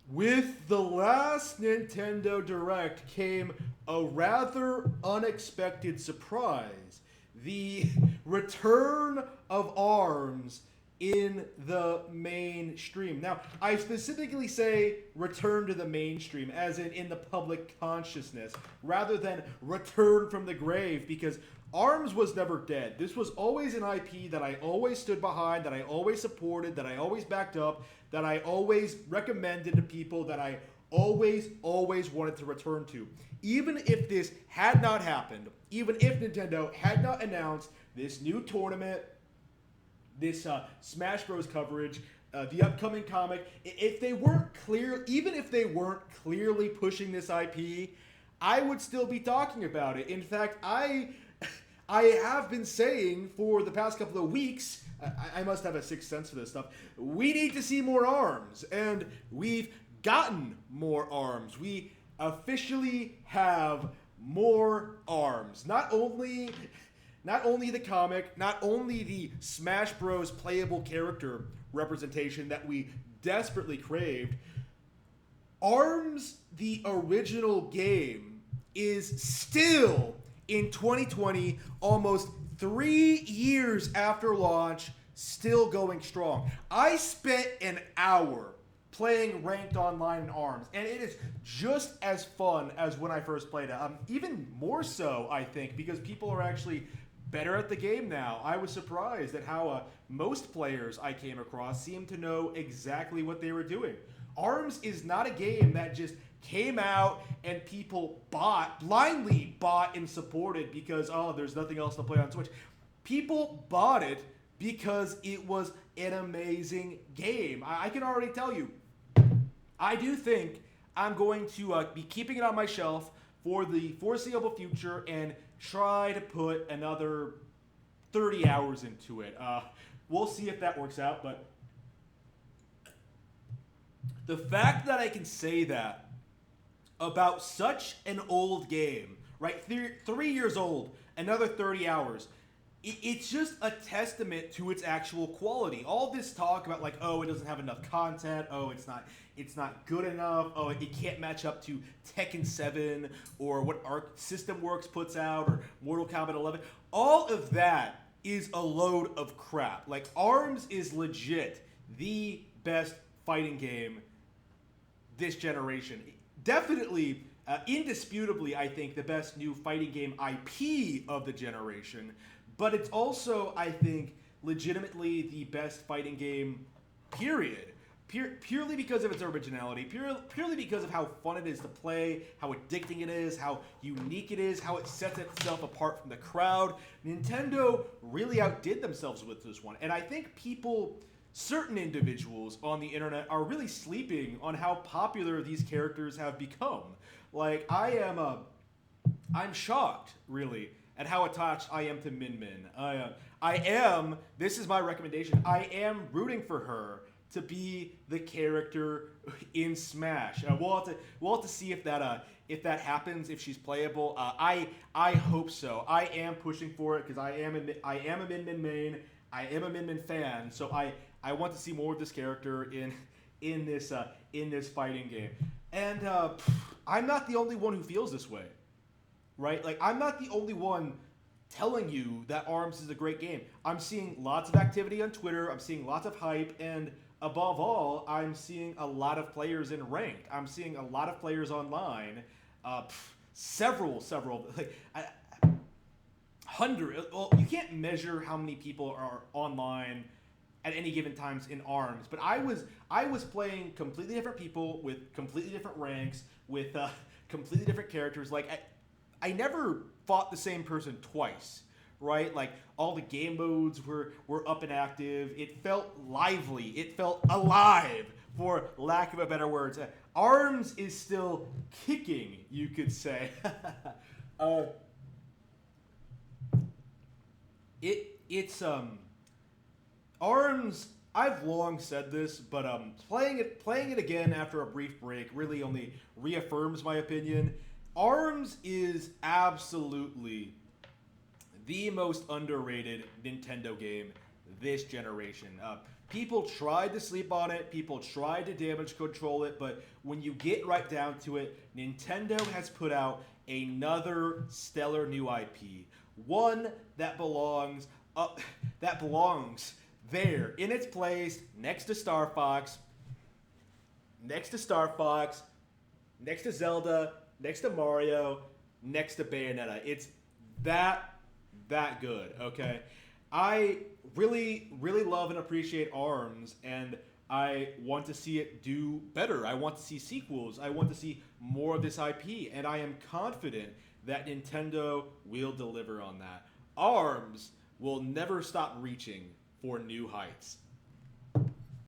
With the last Nintendo Direct came a rather unexpected surprise. The return of ARMS in the mainstream. Now, I specifically say return to the mainstream, as in the public consciousness, rather than return from the grave, because ARMS was never dead. This was always an IP that I always stood behind, that I always supported, that I always backed up, that I always recommended to people, that I always wanted to return to. Even if this had not happened, even if Nintendo had not announced this new tournament, this Smash Bros. Coverage, the upcoming comic, if they weren't clear, even if they weren't clearly pushing this IP, I would still be talking about it. In fact, I have been saying for the past couple of weeks, I must have a sixth sense for this stuff. We need to see more arms, and we've gotten more arms. We officially have more arms. Not only the comic, not only the Smash Bros. Playable character representation that we desperately craved, ARMS, the original game, is still in 2020, almost 3 years after launch, still going strong. I spent an hour playing ranked online in ARMS, and it is just as fun as when I first played it. Even more so, I think, because people are actually better at the game now. I was surprised at how most players I came across seemed to know exactly what they were doing. ARMS is not a game that just came out and people blindly bought and supported because, oh, there's nothing else to play on Switch. People bought it because it was an amazing game. I can already tell you, I do think I'm going to be keeping it on my shelf for the foreseeable future and try to put another 30 hours into it. We'll see if that works out, but the fact that I can say that about such an old game, right? 3 years old, another 30 hours. It's just a testament to its actual quality. All this talk about like, oh, it doesn't have enough content. Oh, it's not good enough. Oh, it can't match up to Tekken 7 or what Arc System Works puts out or Mortal Kombat 11. All of that is a load of crap. Like ARMS is legit the best fighting game this generation. Definitely, indisputably, I think the best new fighting game IP of the generation. But it's also, I think, legitimately the best fighting game, period. Purely because of its originality, purely because of how fun it is to play, how addicting it is, how unique it is, how it sets itself apart from the crowd. Nintendo really outdid themselves with this one. And I think certain individuals on the internet are really sleeping on how popular these characters have become. Like, I'm shocked, really, at how attached I am to Min Min. This is my recommendation, I am rooting for her to be the character in Smash. We'll have to see if that happens, if she's playable. I hope so. I am pushing for it because I am a Min Min main. I am a Min Min fan, so I want to see more of this character in this fighting game. And I'm not the only one who feels this way, right? Like, I'm not the only one telling you that ARMS is a great game. I'm seeing lots of activity on Twitter. I'm seeing lots of hype, and above all, I'm seeing a lot of players in ranked. I'm seeing a lot of players online. Several, like, hundred. Well, you can't measure how many people are online at any given times in ARMS, but I was playing completely different people with completely different ranks with completely different characters. Like I never fought the same person twice, right? Like all the game modes were up and active. It felt lively. It felt alive, for lack of a better words. ARMS is still kicking, you could say. It's ARMS. I've long said this, but playing it again after a brief break really only reaffirms my opinion. ARMS is absolutely the most underrated Nintendo game this generation. People tried to sleep on it, people tried to damage control it, but when you get right down to it, Nintendo has put out another stellar new IP. One that belongs there in its place next to Star Fox, next to Star Fox, next to Zelda, next to Mario, next to Bayonetta. It's that good, okay? I really love and appreciate ARMS, and I want to see it do better. I want to see sequels. I want to see more of this IP, and I am confident that Nintendo will deliver on that. ARMS will never stop reaching for new heights.